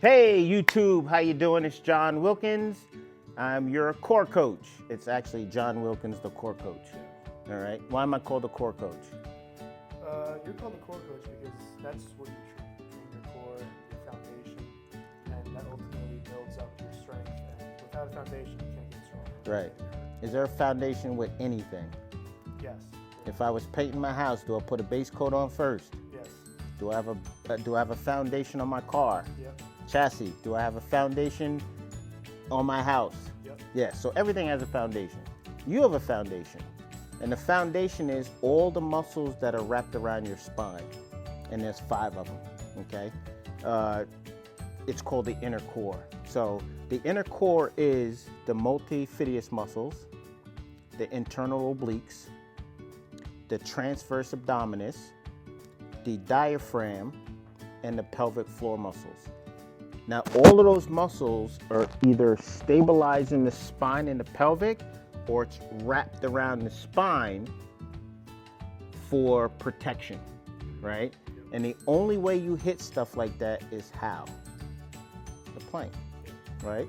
Hey YouTube, how you doing? It's John Wilkins. I'm your core coach. It's actually John Wilkins, the core coach. All right. Why am I called the core coach? You're called a core coach because that's what you train your core, your foundation, and that ultimately builds up your strength. And without a foundation, you can't get stronger. Right. Is there a foundation with anything? Yes. If I was painting my house, do I put a base coat on first? Yes. Do I have a foundation on my car? Yep. Chassis. Do I have a foundation on my house? Yep. Yeah. So everything has a foundation. You have a foundation. And the foundation is all the muscles that are wrapped around your spine. And there's 5 of them, okay? It's called the inner core. So the inner core is the multifidus muscles, the internal obliques, the transverse abdominis, the diaphragm, and the pelvic floor muscles. Now, all of those muscles are either stabilizing the spine and the pelvic, or it's wrapped around the spine for protection, right? And the only way you hit stuff like that is how? The plank, right?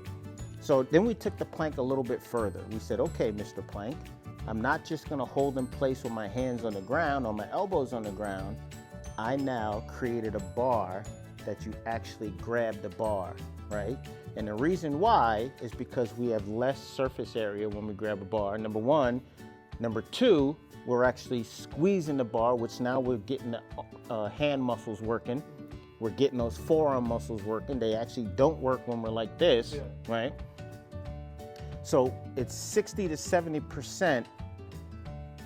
So then we took the plank a little bit further. We said, okay, Mr. Plank, I'm not just gonna hold in place with my hands on the ground or my elbows on the ground. I now created a bar that you actually grab the bar, right? And the reason why is because we have less surface area when we grab a bar, number one. Number two, we're actually squeezing the bar, which now we're getting the hand muscles working. We're getting those forearm muscles working. They actually don't work when we're like this, right? So it's 60 to 70%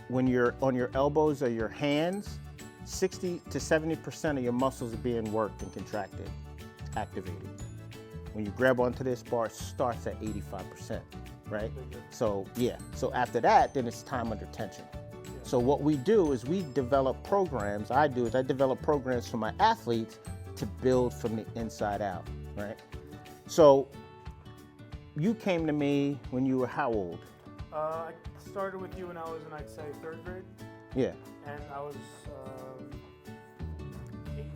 when you're on your elbows or your hands. 60 to 70% of your muscles are being worked and contracted, activated. When you grab onto this bar, it starts at 85%, right? So yeah, so after that, then it's time under tension. So what we do is we develop programs, I develop programs for my athletes to build from the inside out, right? So you came to me when you were how old? I started with you when I was in, I'd say, 3rd grade. Yeah. And I was 8 years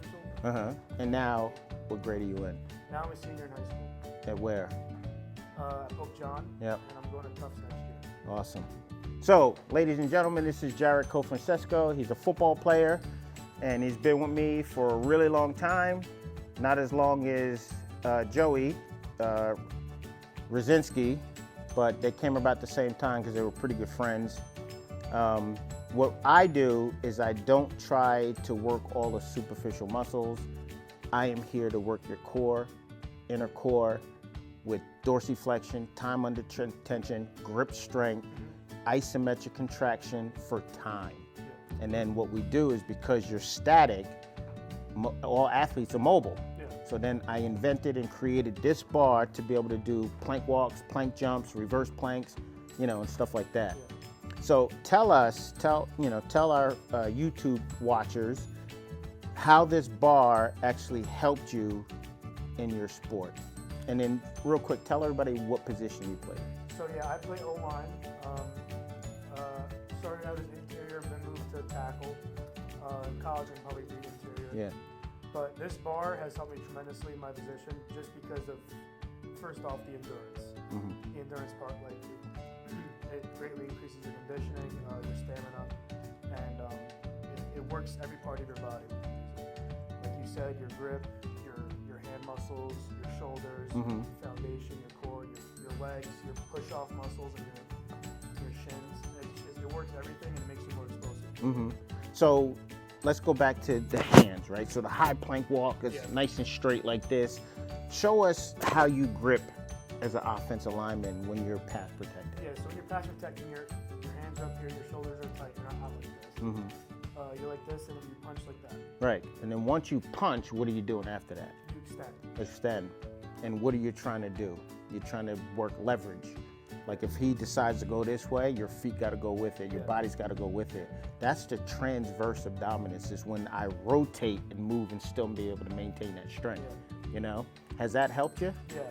old. And now, what grade are you in? Now I'm a senior in high school. At where? At Pope John. Yep. And I'm going to Tufts next year. Awesome. So, ladies and gentlemen, this is Jared Cofrancesco. He's a football player, and he's been with me for a really long time. Not as long as Joey Rosinski, but they came about the same time because they were pretty good friends. What I do is I don't try to work all the superficial muscles. I am here to work your core, inner core, with dorsiflexion, time under tension, grip strength, isometric contraction for time. And then what we do is, because you're static, all athletes are mobile. So then I invented and created this bar to be able to do plank walks, plank jumps, reverse planks, and stuff like that. So tell our YouTube watchers how this bar actually helped you in your sport. And then real quick, tell everybody what position you play. So yeah, I play O-line. Started out as interior, then moved to tackle. In college, I'm probably be interior. Yeah. But this bar has helped me tremendously in my position, just because of, first off, the endurance. The endurance part, like, it greatly increases your conditioning, your stamina, and it works every part of your body. Like you said, your grip, your hand muscles, your shoulders, your foundation, your core, your legs, your push-off muscles, and your shins. It works everything, and it makes you more explosive. So let's go back to the hands, right? So the high plank walk is nice and straight like this. Show us how you grip as an offensive lineman when you're pass protecting. Yeah, so when you're pass protecting, your hands are up here, your shoulders are tight, you're not out like this. You're like this, and then you punch like that. Right, and then once you punch, what are you doing after that? You extend. Extend. And what are you trying to do? You're trying to work leverage. Like if he decides to go this way, your feet got to go with it, your body's got to go with it. That's the transverse abdominis, is when I rotate and move and still be able to maintain that strength. Has that helped you? Yeah,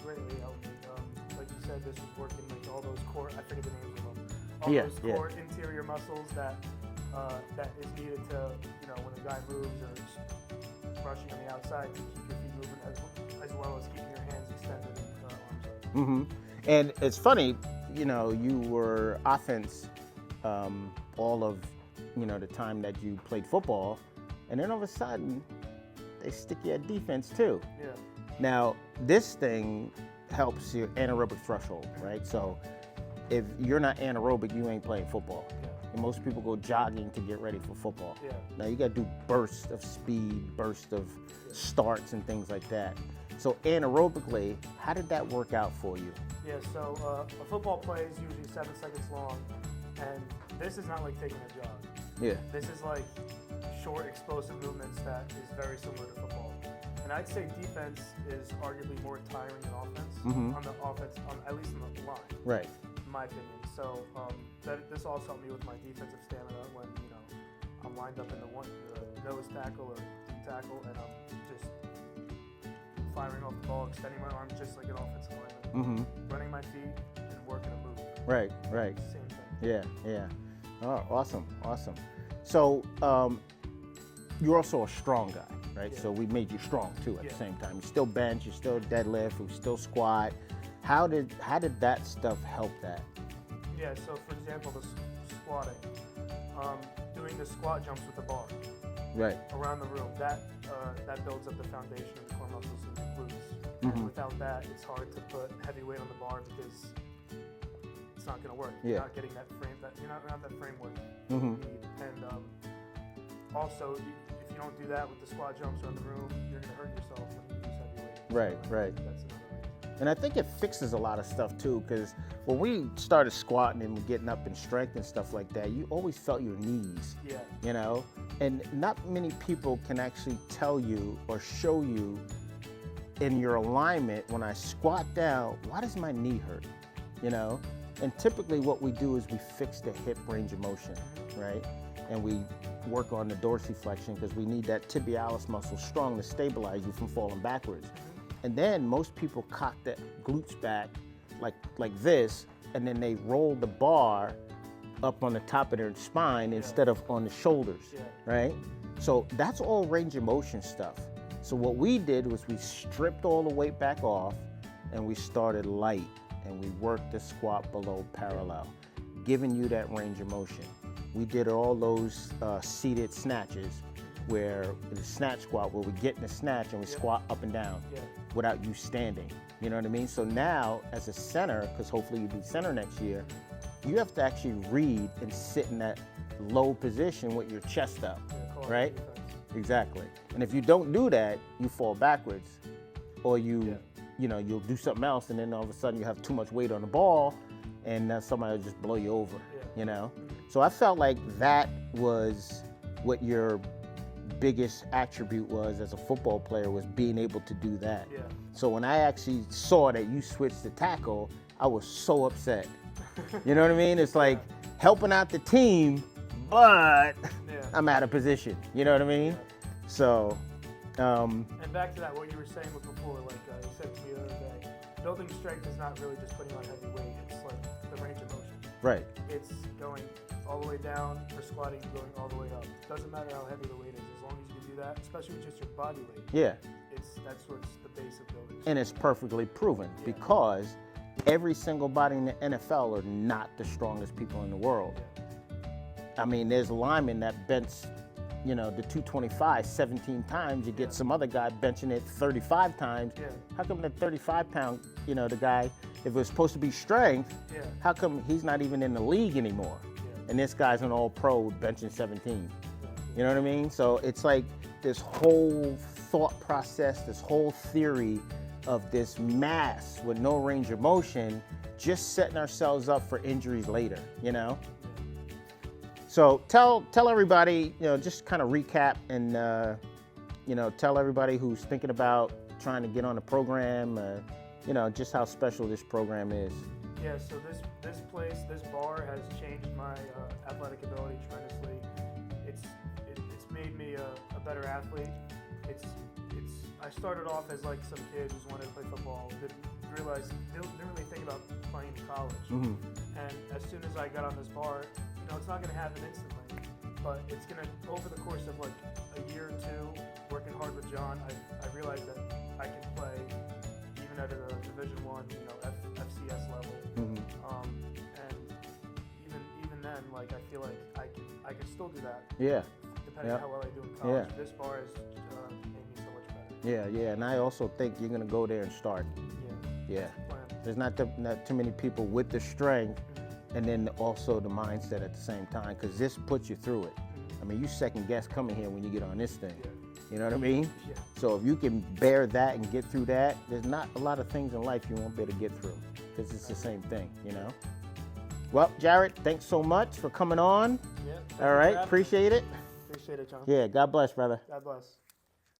greatly helped me. Like you said, this was working like all those core, I forget the names of them, all those core interior muscles that is needed to, when a guy moves or is rushing on the outside, to keep your feet moving. as well as keeping your hands extended and arms up. Mm-hmm. And it's funny, you were offense all of, the time that you played football, and then all of a sudden, they stick you at defense too. Yeah. Now, this thing helps your anaerobic threshold, right? So if you're not anaerobic, you ain't playing football. Yeah. And most people go jogging to get ready for football. Yeah. Now you got to do bursts of speed, bursts of starts and things like that. So anaerobically, how did that work out for you? Yeah, so a football play is usually 7 seconds long, and this is not like taking a jog. Yeah. This is like short, explosive movements that is very similar to football. And I'd say defense is arguably more tiring than offense, on the offense, at least on the line, Right. in my opinion. So this also helped me with my defensive stamina when, I'm lined up in the nose tackle or D tackle, and I'm just firing off the ball, extending my arms just like an offensive lineman, running my feet and working a move. Right. Same thing. Yeah. Oh, awesome. So you're also a strong guy, right? Yeah. So we made you strong too at the Yeah. same time. You still bench, you still deadlift, you still squat. How did that stuff help that? Yeah, so for example, the squatting, doing the squat jumps with the bar Right. around the room, that builds up the foundation of the core muscles in the glutes. And without that, it's hard to put heavy weight on the bar because it's not going to work. Yeah. You're not getting that frame, you're not that framework you need. And also, if you don't do that with the squat jumps around the room, you're going to hurt yourself when you use heavy weight. Right. That's another reason. And I think it fixes a lot of stuff too, because when we started squatting and getting up in strength and stuff like that, you always felt your knees, Yeah. And not many people can actually tell you or show you in your alignment when I squat down, why does my knee hurt? And typically what we do is we fix the hip range of motion, right? And we work on the dorsiflexion because we need that tibialis muscle strong to stabilize you from falling backwards. And then most people cock the glutes back like this, and then they roll the bar up on the top of their spine instead of on the shoulders, right? So that's all range of motion stuff. So what we did was we stripped all the weight back off and we started light and we worked the squat below parallel, giving you that range of motion. We did all those seated snatches where the snatch squat, where we get in the snatch and we squat up and down without you standing. You know what I mean? So now as a center, because hopefully you'll be center next year, you have to actually read and sit in that low position with your chest up, right? Exactly. And if you don't do that, you fall backwards, or you'll do something else, and then all of a sudden you have too much weight on the ball, and somebody will just blow you over, So I felt like that was what your biggest attribute was as a football player, was being able to do that. Yeah. So when I actually saw that you switched to tackle, I was so upset. You know what I mean? It's like helping out the team, but I'm out of position. You know what I mean? So. And back to that, what you were saying before, like you said to me the other day, building strength is not really just putting on heavy weight. It's like the range of motion. Right. It's going all the way down. For squatting, going all the way up. Doesn't matter how heavy the weight is, as long as you can do that, especially with just your body weight. Yeah. That's what's the base of building strength. And it's perfectly proven because every single body in the NFL are not the strongest people in the world. I mean, there's linemen that bench, the 225 17 times. You get some other guy benching it 35 times. How come the 35-pound, the guy, if it was supposed to be strength, how come he's not even in the league anymore? And this guy's an all-pro benching 17. You know what I mean? So it's like this whole thought process, this whole theory of this mass with no range of motion, just setting ourselves up for injuries later, So tell everybody, just kind of recap and, tell everybody who's thinking about trying to get on the program, just how special this program is. Yeah, so this bar has changed my athletic ability tremendously. It's made me a better athlete. I started off as like some kid who wanted to play football, didn't really think about playing in college. And as soon as I got on this bar, it's not going to happen instantly, but it's going to, over the course of like a year or two, working hard with John, I realized that I can play on, you know, FCS level. Mhm. And even then, like I feel like I can still do that. Yeah. Depending Yeah. on how well I do in college. Yeah. This bar has made me so much better. Yeah, yeah, and I also think you're gonna go there and start. Yeah. Yeah, Plan. there's not too many people with the strength, and then also the mindset at the same time, because this puts you through it. I mean, you second guess coming here when you get on this thing. Yeah. You know what I mean? Yeah. So if you can bear that and get through that, there's not a lot of things in life you won't be able to get through, because it's the same thing, you know? Well, Jared, thanks so much for coming on. Yeah. All right, appreciate it. Appreciate it, John. Yeah, God bless, brother. God bless.